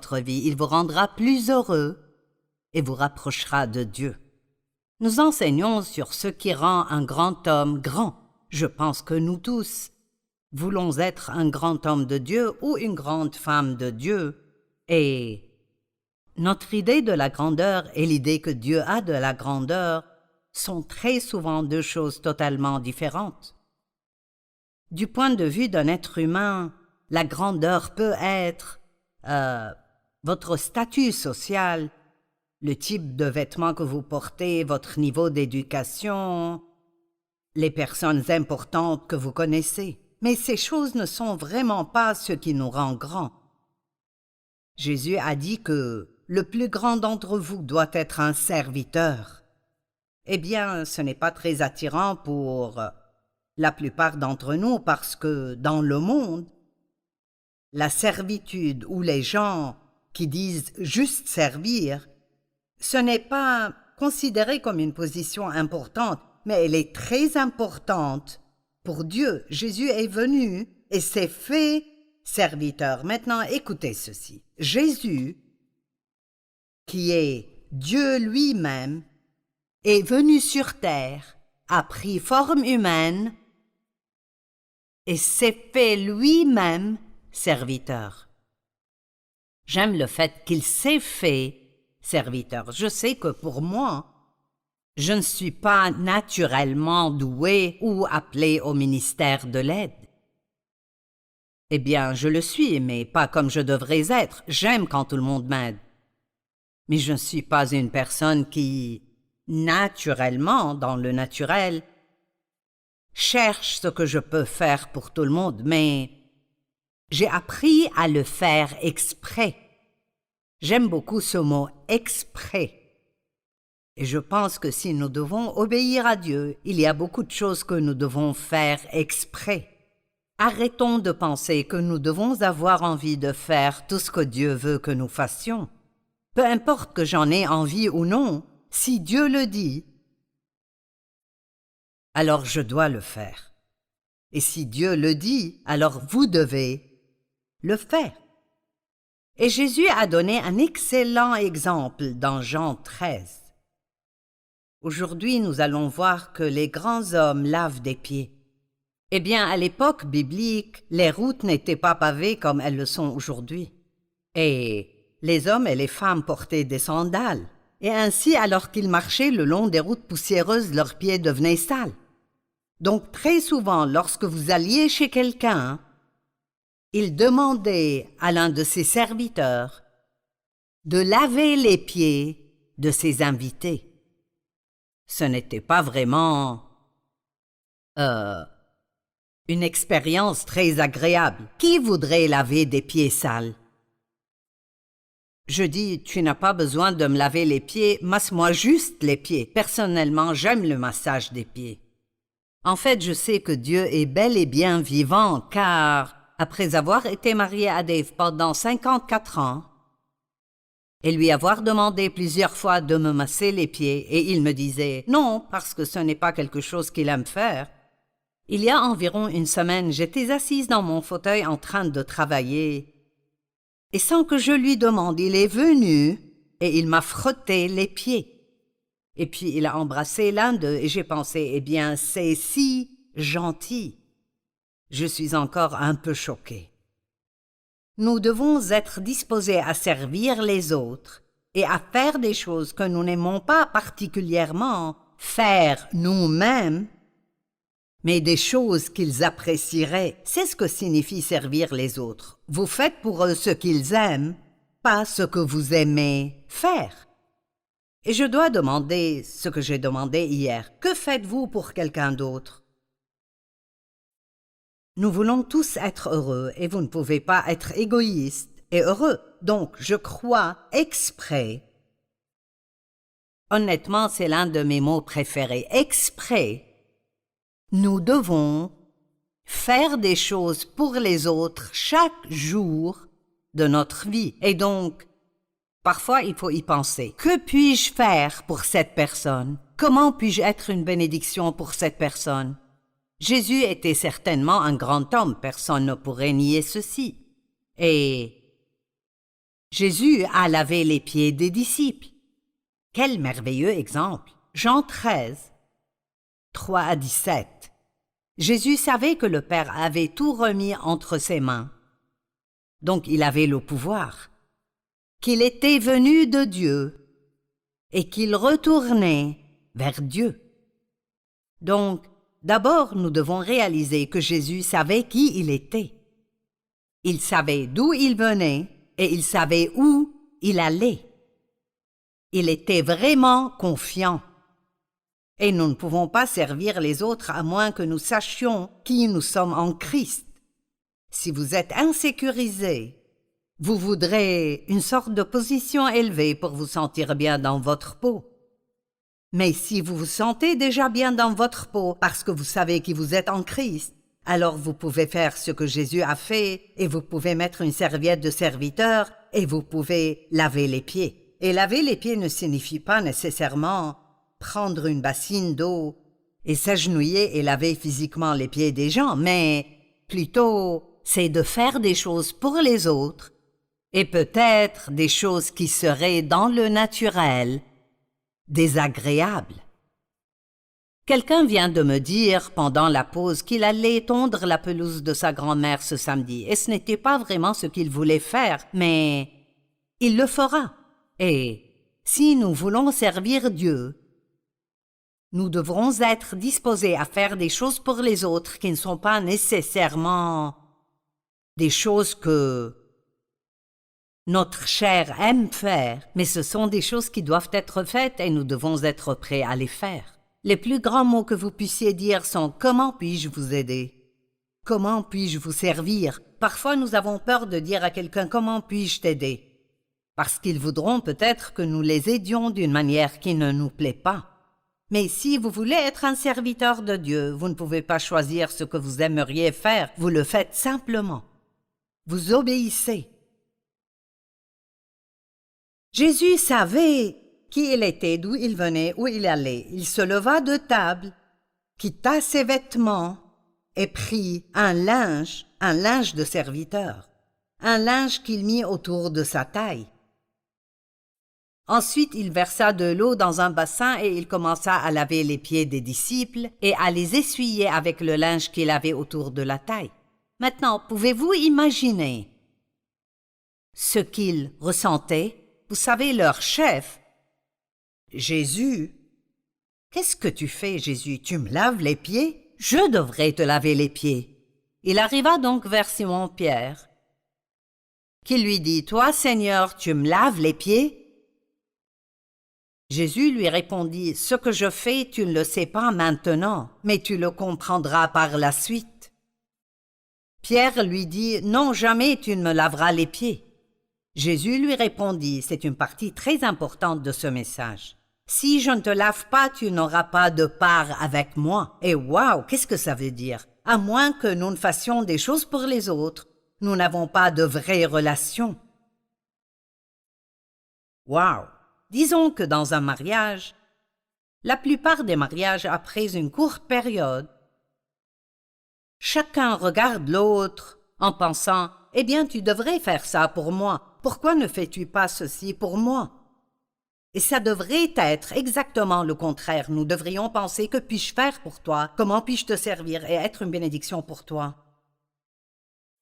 votre vie. Il vous rendra plus heureux et vous rapprochera de Dieu. Nous enseignons sur ce qui rend un grand homme grand. Je pense que nous tous voulons être un grand homme de Dieu ou une grande femme de Dieu. Et notre idée de la grandeur et l'idée que Dieu a de la grandeur sont très souvent deux choses totalement différentes. Du point de vue d'un être humain, la grandeur peut être votre statut social, le type de vêtements que vous portez, votre niveau d'éducation, les personnes importantes que vous connaissez. Mais ces choses ne sont vraiment pas ce qui nous rend grands. Jésus a dit que le plus grand d'entre vous doit être un serviteur. Eh bien, ce n'est pas très attirant pour la plupart d'entre nous parce que dans le monde, la servitude ou les gens qui disent juste servir, ce n'est pas considéré comme une position importante, mais elle est très importante pour Dieu. Jésus est venu et s'est fait serviteur. Maintenant, écoutez ceci. Jésus, qui est Dieu lui-même, est venu sur terre, a pris forme humaine et s'est fait lui-même serviteur. J'aime le fait qu'il s'est fait serviteur. Je sais que pour moi, je ne suis pas naturellement doué ou appelé au ministère de l'aide. Eh bien, je le suis, mais pas comme je devrais être. J'aime quand tout le monde m'aide. Mais je ne suis pas une personne qui, naturellement, dans le naturel, cherche ce que je peux faire pour tout le monde, mais j'ai appris à le faire exprès. J'aime beaucoup ce mot « exprès ». Et je pense que si nous devons obéir à Dieu, il y a beaucoup de choses que nous devons faire exprès. Arrêtons de penser que nous devons avoir envie de faire tout ce que Dieu veut que nous fassions. Peu importe que j'en ai envie ou non, si Dieu le dit, alors je dois le faire. Et si Dieu le dit, alors vous devez le faire. Et Jésus a donné un excellent exemple dans Jean 13. Aujourd'hui, nous allons voir que les grands hommes lavent des pieds. Eh bien, à l'époque biblique, les routes n'étaient pas pavées comme elles le sont aujourd'hui. Et les hommes et les femmes portaient des sandales. Et ainsi, alors qu'ils marchaient le long des routes poussiéreuses, leurs pieds devenaient sales. Donc, très souvent, lorsque vous alliez chez quelqu'un, il demandait à l'un de ses serviteurs de laver les pieds de ses invités. Ce n'était pas vraiment une expérience très agréable. Qui voudrait laver des pieds sales? Je dis, tu n'as pas besoin de me laver les pieds, masse-moi juste les pieds. Personnellement, j'aime le massage des pieds. En fait, je sais que Dieu est bel et bien vivant, car après avoir été marié à Dave pendant 54 ans, et lui avoir demandé plusieurs fois de me masser les pieds, et il me disait non, parce que ce n'est pas quelque chose qu'il aime faire. Il y a environ une semaine, j'étais assise dans mon fauteuil en train de travailler, et sans que je lui demande, il est venu et il m'a frotté les pieds. Et puis il a embrassé l'un d'eux, et j'ai pensé, eh bien, c'est si gentil. Je suis encore un peu choquée. Nous devons être disposés à servir les autres et à faire des choses que nous n'aimons pas particulièrement faire nous-mêmes, mais des choses qu'ils apprécieraient. C'est ce que signifie servir les autres. Vous faites pour eux ce qu'ils aiment, pas ce que vous aimez faire. Et je dois demander ce que j'ai demandé hier. Que faites-vous pour quelqu'un d'autre? Nous voulons tous être heureux et vous ne pouvez pas être égoïste et heureux. Donc, je crois exprès. Honnêtement, c'est l'un de mes mots préférés. Exprès. Nous devons faire des choses pour les autres chaque jour de notre vie. Et donc, parfois, il faut y penser. Que puis-je faire pour cette personne? Comment puis-je être une bénédiction pour cette personne? Jésus était certainement un grand homme, personne ne pourrait nier ceci. Et Jésus a lavé les pieds des disciples. Quel merveilleux exemple! Jean 13, 3 à 17. Jésus savait que le Père avait tout remis entre ses mains. Donc il avait le pouvoir, qu'il était venu de Dieu et qu'il retournait vers Dieu. Donc, d'abord, nous devons réaliser que Jésus savait qui il était. Il savait d'où il venait et il savait où il allait. Il était vraiment confiant. Et nous ne pouvons pas servir les autres à moins que nous sachions qui nous sommes en Christ. Si vous êtes insécurisé, vous voudrez une sorte de position élevée pour vous sentir bien dans votre peau. Mais si vous vous sentez déjà bien dans votre peau parce que vous savez qui vous êtes en Christ, alors vous pouvez faire ce que Jésus a fait et vous pouvez mettre une serviette de serviteur et vous pouvez laver les pieds. Et laver les pieds ne signifie pas nécessairement prendre une bassine d'eau et s'agenouiller et laver physiquement les pieds des gens, mais plutôt c'est de faire des choses pour les autres et peut-être des choses qui seraient dans le naturel désagréables. Quelqu'un vient de me dire pendant la pause qu'il allait tondre la pelouse de sa grand-mère ce samedi, et ce n'était pas vraiment ce qu'il voulait faire, mais il le fera. Et si nous voulons servir Dieu, nous devrons être disposés à faire des choses pour les autres qui ne sont pas nécessairement des choses que notre chair aime faire, mais ce sont des choses qui doivent être faites et nous devons être prêts à les faire. Les plus grands mots que vous puissiez dire sont « Comment puis-je vous aider? Comment puis-je vous servir ?» Parfois, nous avons peur de dire à quelqu'un « Comment puis-je t'aider ?» parce qu'ils voudront peut-être que nous les aidions d'une manière qui ne nous plaît pas. Mais si vous voulez être un serviteur de Dieu, vous ne pouvez pas choisir ce que vous aimeriez faire, vous le faites simplement. Vous obéissez. Jésus savait qui il était, d'où il venait, où il allait. Il se leva de table, quitta ses vêtements et prit un linge de serviteur, un linge qu'il mit autour de sa taille. Ensuite, il versa de l'eau dans un bassin et il commença à laver les pieds des disciples et à les essuyer avec le linge qu'il avait autour de la taille. Maintenant, pouvez-vous imaginer ce qu'ils ressentaient? Vous savez, leur chef, Jésus. Qu'est-ce que tu fais, Jésus? Tu me laves les pieds? Je devrais te laver les pieds. Il arriva donc vers Simon-Pierre, qui lui dit, « Toi, Seigneur, tu me laves les pieds? » Jésus lui répondit, « Ce que je fais, tu ne le sais pas maintenant, mais tu le comprendras par la suite. » Pierre lui dit, « Non, jamais tu ne me laveras les pieds. » Jésus lui répondit, c'est une partie très importante de ce message. « Si je ne te lave pas, tu n'auras pas de part avec moi. » Et waouh, qu'est-ce que ça veut dire? À moins que nous ne fassions des choses pour les autres, nous n'avons pas de vraie relation. Waouh! Disons que dans un mariage, la plupart des mariages après une courte période, chacun regarde l'autre en pensant « Eh bien, tu devrais faire ça pour moi. Pourquoi ne fais-tu pas ceci pour moi ?» Et ça devrait être exactement le contraire. Nous devrions penser « Que puis-je faire pour toi? Comment puis-je te servir et être une bénédiction pour toi? »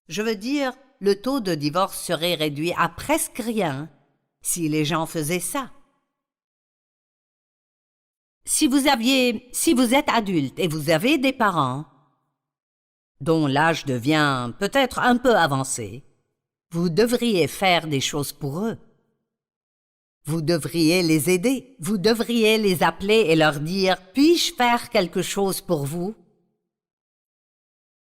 Je veux dire, le taux de divorce serait réduit à presque rien si les gens faisaient ça. Si vous êtes adulte et vous avez des parents dont l'âge devient peut-être un peu avancé, vous devriez faire des choses pour eux. Vous devriez les aider, vous devriez les appeler et leur dire « Puis-je faire quelque chose pour vous ?»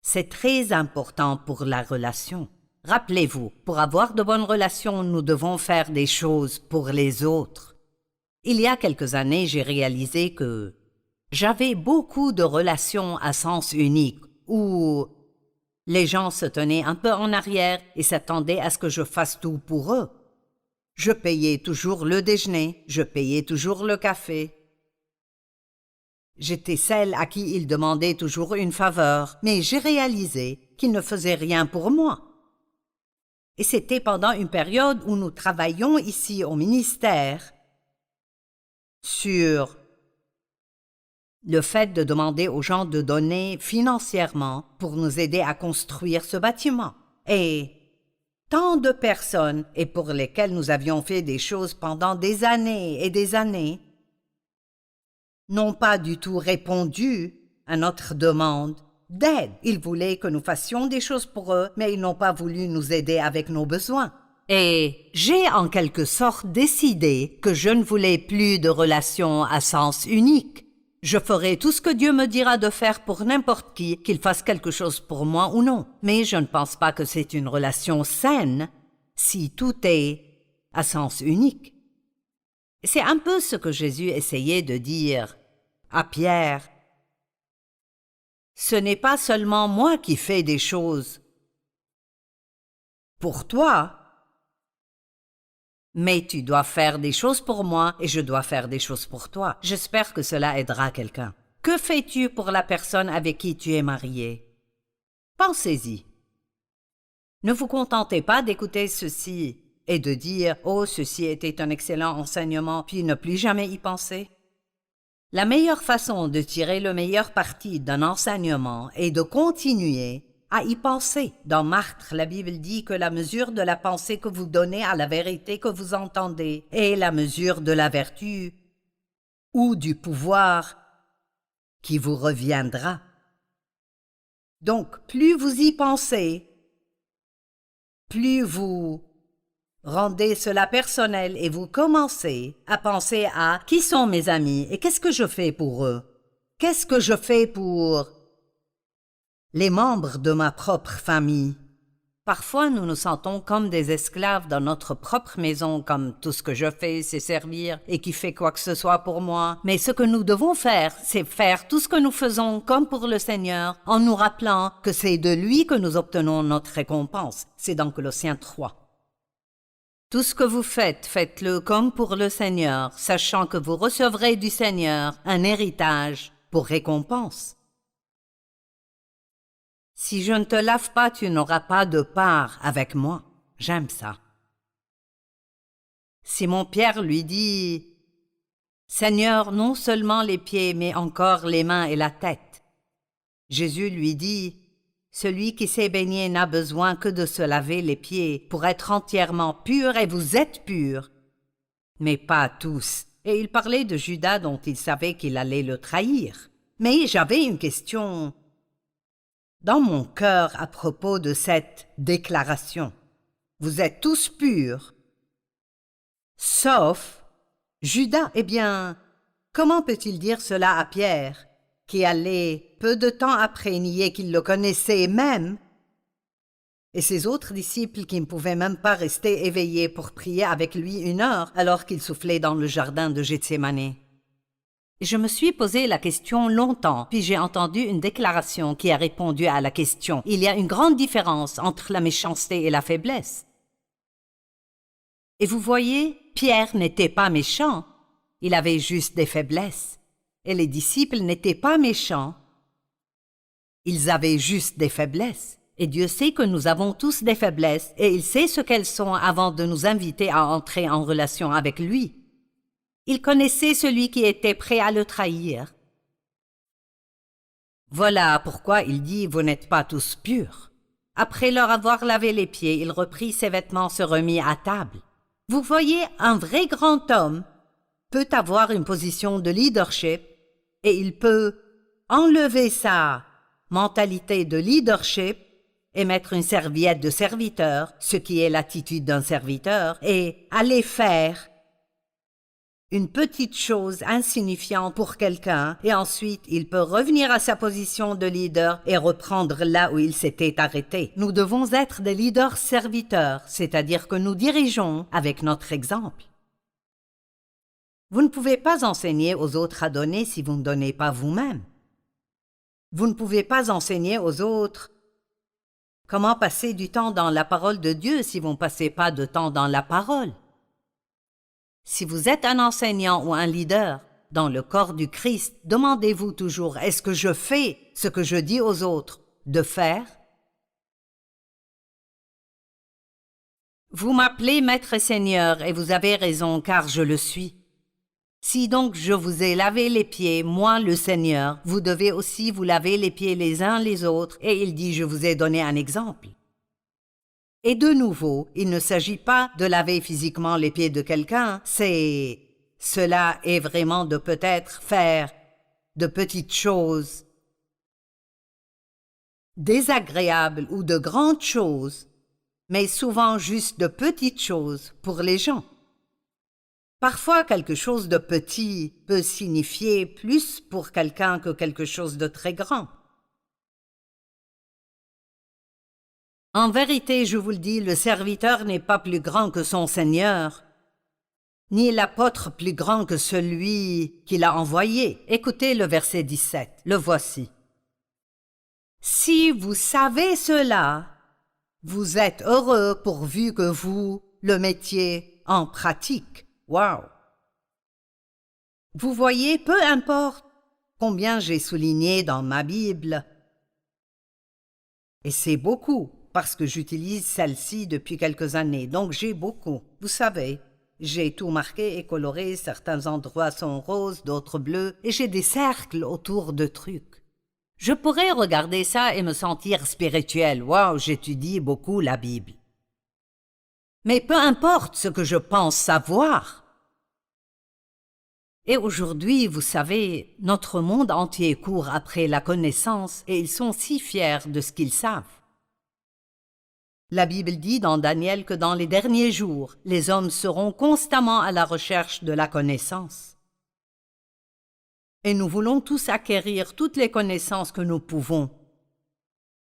C'est très important pour la relation. Rappelez-vous, pour avoir de bonnes relations, nous devons faire des choses pour les autres. Il y a quelques années, j'ai réalisé que j'avais beaucoup de relations à sens unique où les gens se tenaient un peu en arrière et s'attendaient à ce que je fasse tout pour eux. Je payais toujours le déjeuner, je payais toujours le café. J'étais celle à qui ils demandaient toujours une faveur, mais j'ai réalisé qu'ils ne faisaient rien pour moi. Et c'était pendant une période où nous travaillions ici au ministère sur le fait de demander aux gens de donner financièrement pour nous aider à construire ce bâtiment. Et tant de personnes, et pour lesquelles nous avions fait des choses pendant des années et des années, n'ont pas du tout répondu à notre demande d'aide. Ils voulaient que nous fassions des choses pour eux, mais ils n'ont pas voulu nous aider avec nos besoins. Et j'ai en quelque sorte décidé que je ne voulais plus de relations à sens unique. Je ferai tout ce que Dieu me dira de faire pour n'importe qui, qu'il fasse quelque chose pour moi ou non. Mais je ne pense pas que c'est une relation saine si tout est à sens unique. C'est un peu ce que Jésus essayait de dire à Pierre. Ce n'est pas seulement moi qui fais des choses pour toi, mais tu dois faire des choses pour moi et je dois faire des choses pour toi. J'espère que cela aidera quelqu'un. Que fais-tu pour la personne avec qui tu es marié? Pensez-y. Ne vous contentez pas d'écouter ceci et de dire « Oh, ceci était un excellent enseignement » puis ne plus jamais y penser. La meilleure façon de tirer le meilleur parti d'un enseignement est de continuer à y penser. Dans Marc, la Bible dit que la mesure de la pensée que vous donnez à la vérité que vous entendez est la mesure de la vertu ou du pouvoir qui vous reviendra. Donc, plus vous y pensez, plus vous rendez cela personnel et vous commencez à penser à qui sont mes amis et qu'est-ce que je fais pour eux? Qu'est-ce que je fais pour les membres de ma propre famille? Parfois, nous nous sentons comme des esclaves dans notre propre maison, comme tout ce que je fais, c'est servir et qui fait quoi que ce soit pour moi. Mais ce que nous devons faire, c'est faire tout ce que nous faisons comme pour le Seigneur, en nous rappelant que c'est de lui que nous obtenons notre récompense. C'est dans Colossiens 3. Tout ce que vous faites, faites-le comme pour le Seigneur, sachant que vous recevrez du Seigneur un héritage pour récompense. Si je ne te lave pas, tu n'auras pas de part avec moi. J'aime ça. Simon-Pierre lui dit, « Seigneur, non seulement les pieds, mais encore les mains et la tête. » Jésus lui dit, « Celui qui s'est baigné n'a besoin que de se laver les pieds pour être entièrement pur, et vous êtes purs, mais pas tous. » Et il parlait de Judas dont il savait qu'il allait le trahir. Mais j'avais une question dans mon cœur à propos de cette déclaration. Vous êtes tous purs, sauf Judas. Eh bien, comment peut-il dire cela à Pierre, qui allait peu de temps après nier qu'il le connaissait même, et ses autres disciples qui ne pouvaient même pas rester éveillés pour prier avec lui 1 heure alors qu'il soufflait dans le jardin de Gethsémane? Je me suis posé la question longtemps, puis j'ai entendu une déclaration qui a répondu à la question. Il y a une grande différence entre la méchanceté et la faiblesse. Et vous voyez, Pierre n'était pas méchant, il avait juste des faiblesses. Et les disciples n'étaient pas méchants, ils avaient juste des faiblesses. Et Dieu sait que nous avons tous des faiblesses, et il sait ce qu'elles sont avant de nous inviter à entrer en relation avec lui. Il connaissait celui qui était prêt à le trahir. Voilà pourquoi il dit « Vous n'êtes pas tous purs ». Après leur avoir lavé les pieds, il reprit ses vêtements, se remit à table. Vous voyez, un vrai grand homme peut avoir une position de leadership et il peut enlever sa mentalité de leadership et mettre une serviette de serviteur, ce qui est l'attitude d'un serviteur, et aller faire une petite chose insignifiante pour quelqu'un, et ensuite il peut revenir à sa position de leader et reprendre là où il s'était arrêté. Nous devons être des leaders serviteurs, c'est-à-dire que nous dirigeons avec notre exemple. Vous ne pouvez pas enseigner aux autres à donner si vous ne donnez pas vous-même. Vous ne pouvez pas enseigner aux autres comment passer du temps dans la parole de Dieu si vous ne passez pas de temps dans la parole. Si vous êtes un enseignant ou un leader dans le corps du Christ, demandez-vous toujours, est-ce que je fais ce que je dis aux autres de faire? Vous m'appelez Maître et Seigneur, et vous avez raison, car je le suis. Si donc je vous ai lavé les pieds, moi le Seigneur, vous devez aussi vous laver les pieds les uns les autres, et il dit, je vous ai donné un exemple. Et de nouveau, il ne s'agit pas de laver physiquement les pieds de quelqu'un, cela est vraiment de peut-être faire de petites choses désagréables ou de grandes choses, mais souvent juste de petites choses pour les gens. Parfois, quelque chose de petit peut signifier plus pour quelqu'un que quelque chose de très grand. En vérité, je vous le dis, le serviteur n'est pas plus grand que son Seigneur, ni l'apôtre plus grand que celui qui l'a envoyé. Écoutez le verset 17, le voici. Si vous savez cela, vous êtes heureux pourvu que vous le mettiez en pratique. Wow! Vous voyez, peu importe combien j'ai souligné dans ma Bible, et c'est beaucoup, parce que j'utilise celle-ci depuis quelques années, donc j'ai beaucoup. Vous savez, j'ai tout marqué et coloré, certains endroits sont roses, d'autres bleus, et j'ai des cercles autour de trucs. Je pourrais regarder ça et me sentir spirituel. Waouh, j'étudie beaucoup la Bible. Mais peu importe ce que je pense savoir. Et aujourd'hui, vous savez, notre monde entier court après la connaissance et ils sont si fiers de ce qu'ils savent. La Bible dit dans Daniel que dans les derniers jours, les hommes seront constamment à la recherche de la connaissance. Et nous voulons tous acquérir toutes les connaissances que nous pouvons.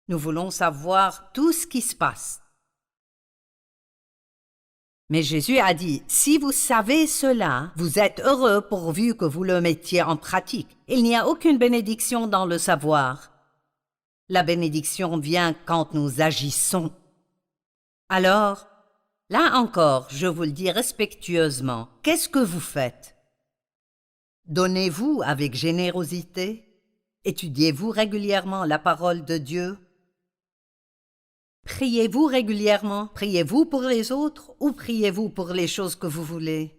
Nous voulons savoir tout ce qui se passe. Mais Jésus a dit, si vous savez cela, vous êtes heureux pourvu que vous le mettiez en pratique. Il n'y a aucune bénédiction dans le savoir. La bénédiction vient quand nous agissons. Alors, là encore, je vous le dis respectueusement, qu'est-ce que vous faites? Donnez-vous avec générosité? Étudiez-vous régulièrement la parole de Dieu? Priez-vous régulièrement? Priez-vous pour les autres ou priez-vous pour les choses que vous voulez?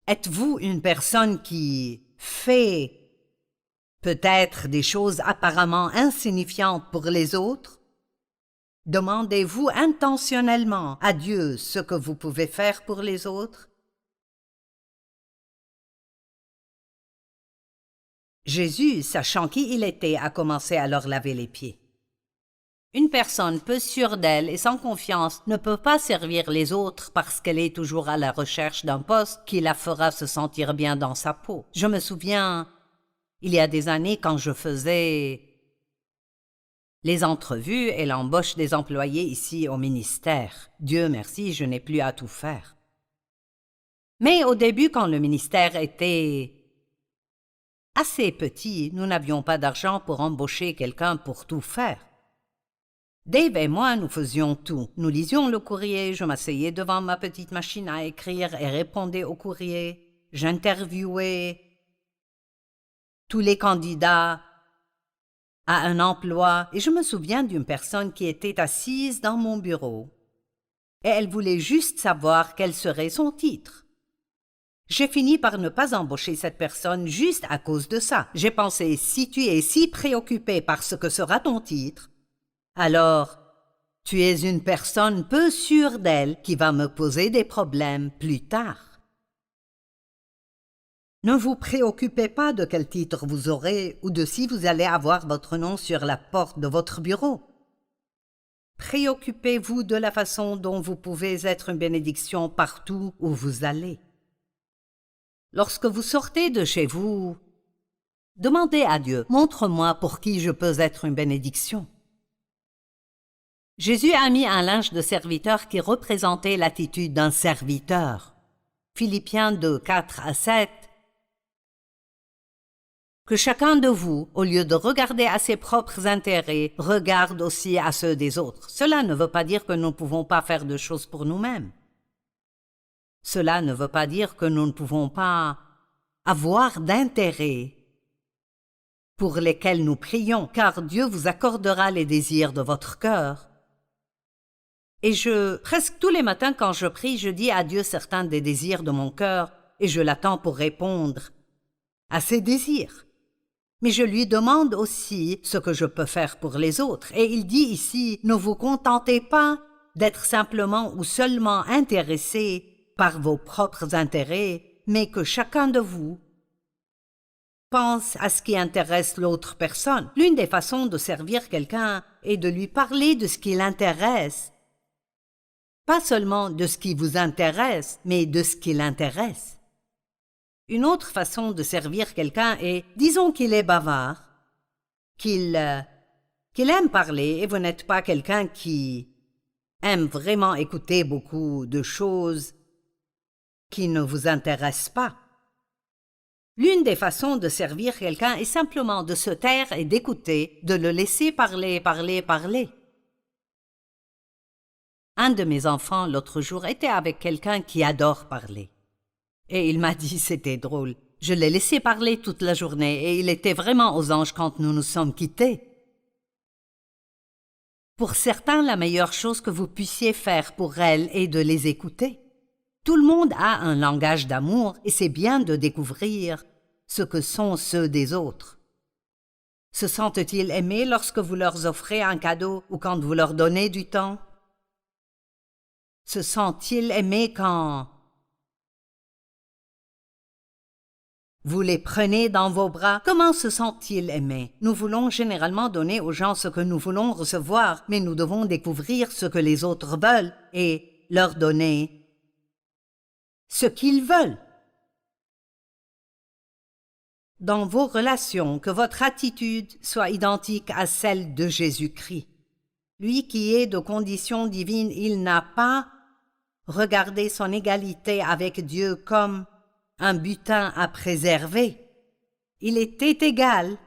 Êtes-vous une personne qui fait peut-être des choses apparemment insignifiantes pour les autres? Demandez-vous intentionnellement à Dieu ce que vous pouvez faire pour les autres? Jésus, sachant qui il était, a commencé à leur laver les pieds. Une personne peu sûre d'elle et sans confiance ne peut pas servir les autres parce qu'elle est toujours à la recherche d'un poste qui la fera se sentir bien dans sa peau. Je me souviens, il y a des années, quand je faisais les entrevues et l'embauche des employés ici au ministère. Dieu merci, je n'ai plus à tout faire. Mais au début, quand le ministère était assez petit, nous n'avions pas d'argent pour embaucher quelqu'un pour tout faire. Dave et moi, nous faisions tout. Nous lisions le courrier, je m'asseyais devant ma petite machine à écrire et répondais au courrier. J'interviewais tous les candidats à un emploi et je me souviens d'une personne qui était assise dans mon bureau et elle voulait juste savoir quel serait son titre. J'ai fini par ne pas embaucher cette personne juste à cause de ça. J'ai pensé, si tu es si préoccupé par ce que sera ton titre, alors tu es une personne peu sûre d'elle qui va me poser des problèmes plus tard. Ne vous préoccupez pas de quel titre vous aurez ou de si vous allez avoir votre nom sur la porte de votre bureau. Préoccupez-vous de la façon dont vous pouvez être une bénédiction partout où vous allez. Lorsque vous sortez de chez vous, demandez à Dieu, montre-moi pour qui je peux être une bénédiction. Jésus a mis un linge de serviteur qui représentait l'attitude d'un serviteur. Philippiens 2, 4 à 7. Que chacun de vous, au lieu de regarder à ses propres intérêts, regarde aussi à ceux des autres. Cela ne veut pas dire que nous ne pouvons pas faire de choses pour nous-mêmes. Cela ne veut pas dire que nous ne pouvons pas avoir d'intérêt pour lesquels nous prions, car Dieu vous accordera les désirs de votre cœur. Et presque tous les matins quand je prie, je dis à Dieu certains des désirs de mon cœur et je l'attends pour répondre à ses désirs. Mais je lui demande aussi ce que je peux faire pour les autres. Et il dit ici, ne vous contentez pas d'être simplement ou seulement intéressé par vos propres intérêts, mais que chacun de vous pense à ce qui intéresse l'autre personne. L'une des façons de servir quelqu'un est de lui parler de ce qui l'intéresse. Pas seulement de ce qui vous intéresse, mais de ce qui l'intéresse. Une autre façon de servir quelqu'un est, disons qu'il est bavard, qu'il aime parler et vous n'êtes pas quelqu'un qui aime vraiment écouter beaucoup de choses qui ne vous intéressent pas. L'une des façons de servir quelqu'un est simplement de se taire et d'écouter, de le laisser parler. Un de mes enfants, l'autre jour, était avec quelqu'un qui adore parler. Et il m'a dit, c'était drôle. Je l'ai laissé parler toute la journée et il était vraiment aux anges quand nous nous sommes quittés. Pour certains, la meilleure chose que vous puissiez faire pour elles est de les écouter. Tout le monde a un langage d'amour et c'est bien de découvrir ce que sont ceux des autres. Se sentent-ils aimés lorsque vous leur offrez un cadeau ou quand vous leur donnez du temps? Se sentent-ils aimés quand vous les prenez dans vos bras? Comment se sentent-ils aimés? Nous voulons généralement donner aux gens ce que nous voulons recevoir, mais nous devons découvrir ce que les autres veulent et leur donner ce qu'ils veulent. Dans vos relations, que votre attitude soit identique à celle de Jésus-Christ. Lui qui est de condition divine, il n'a pas regardé son égalité avec Dieu comme un butin à préserver. Il était égal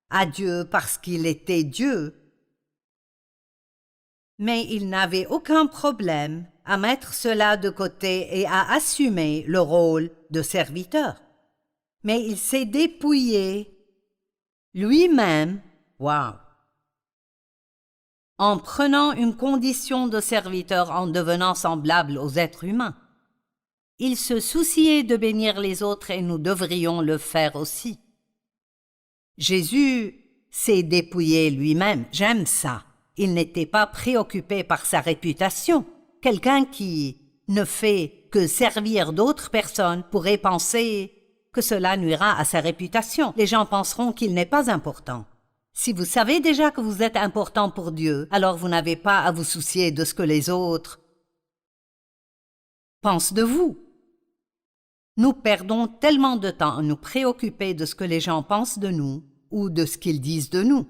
à Dieu parce qu'il était Dieu. Mais il n'avait aucun problème à mettre cela de côté et à assumer le rôle de serviteur. Mais il s'est dépouillé lui-même, en prenant une condition de serviteur en devenant semblable aux êtres humains. Il se souciait de bénir les autres et nous devrions le faire aussi. Jésus s'est dépouillé lui-même, j'aime ça. Il n'était pas préoccupé par sa réputation. Quelqu'un qui ne fait que servir d'autres personnes pourrait penser que cela nuira à sa réputation. Les gens penseront qu'il n'est pas important. Si vous savez déjà que vous êtes important pour Dieu, alors vous n'avez pas à vous soucier de ce que les autres pensent de vous. Nous perdons tellement de temps à nous préoccuper de ce que les gens pensent de nous ou de ce qu'ils disent de nous.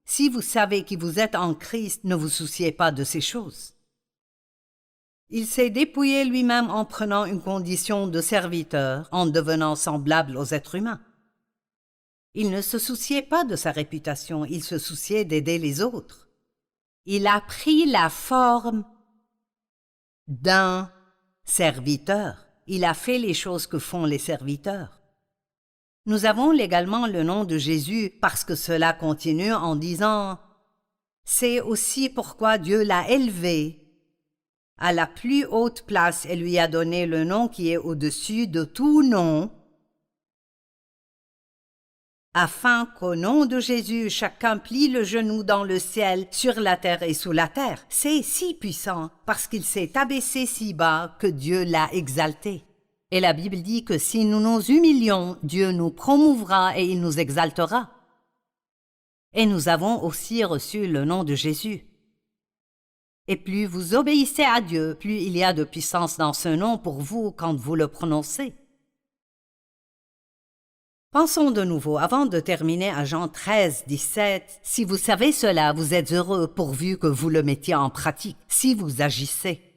Si vous savez qui vous êtes en Christ, ne vous souciez pas de ces choses. Il s'est dépouillé lui-même en prenant une condition de serviteur, en devenant semblable aux êtres humains. Il ne se souciait pas de sa réputation, il se souciait d'aider les autres. Il a pris la forme d'un serviteur. Il a fait les choses que font les serviteurs. Nous avons légalement le nom de Jésus parce que cela continue en disant « C'est aussi pourquoi Dieu l'a élevé à la plus haute place et lui a donné le nom qui est au-dessus de tout nom, afin qu'au nom de Jésus, chacun plie le genou dans le ciel, sur la terre et sous la terre. C'est si puissant parce qu'il s'est abaissé si bas que Dieu l'a exalté. Et la Bible dit que si nous nous humilions, Dieu nous promouvra et il nous exaltera. Et nous avons aussi reçu le nom de Jésus. Et plus vous obéissez à Dieu, plus il y a de puissance dans ce nom pour vous quand vous le prononcez. Pensons de nouveau, avant de terminer à Jean 13, 17, si vous savez cela, vous êtes heureux pourvu que vous le mettiez en pratique, si vous agissez.